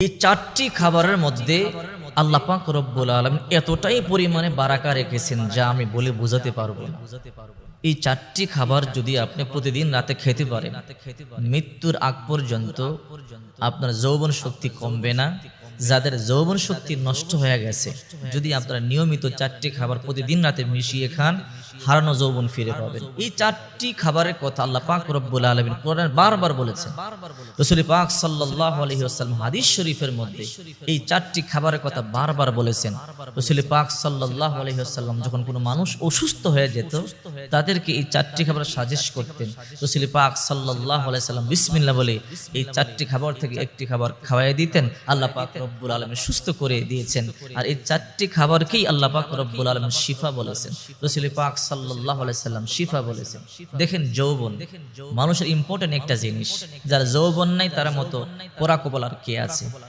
এই চারটি খাবারের মধ্যে আল্লাহ পাক রব্বুল আলামিন এতটাই পরিমাণে বারাকা রেখেছেন যা আমি বলে বোঝাতে পারবো না। এই চারটি খাবার যদি আপনি প্রতিদিন রাতে খেতে পারেন, মৃত্যুর আগ পর্যন্ত আপনার যৌবন শক্তি কমবে না। যাদের যৌবন শক্তি নষ্ট হয়ে গেছে, যদি আপনারা নিয়মিত চারটি খাবার প্রতিদিন রাতে মিশিয়ে খান, হারানো যৌবন ফিরে পাবেন। এই চারটি খাবারের কথা আল্লাহ পাক রব্বুল আলামিন কোরআনে বারবার বলেছেন। রাসূল পাক সাল্লাল্লাহু আলাইহি ওয়াসাল্লাম হাদিস শরীফের মধ্যে এই চারটি খাবারের কথা বারবার বলেছেন। রাসূল পাক সাল্লাল্লাহু আলাইহি ওয়াসাল্লাম যখন কোনো মানুষ অসুস্থ হয়ে যেত, তাদেরকে এই চারটি খাবার সাজেস্ট করতেন। রাসূল পাক সাল্লাল্লাহু আলাইহি ওয়াসাল্লাম বিসমিল্লাহ বলে এই চারটি খাবার থেকে একটি খাবার খাওয়াই দিতেন। আল্লাহ পাক রব্বুল আলামিন সুস্থ করে দিয়েছেন। আর এই চারটি খাবারকেই আল্লাহ পাক রব্বুল আলামিন শিফা বলেছেন। রাসূল পাক সাল্লাল্লাহু আলাইহি ওয়াসাল্লাম শিফা বলেছেন। দেখেন যৌবন মানুষের ইম্পর্টেন্ট একটা জিনিস, যার যৌবন নাই তার মতো পোড়া কপাল আর কে আছে?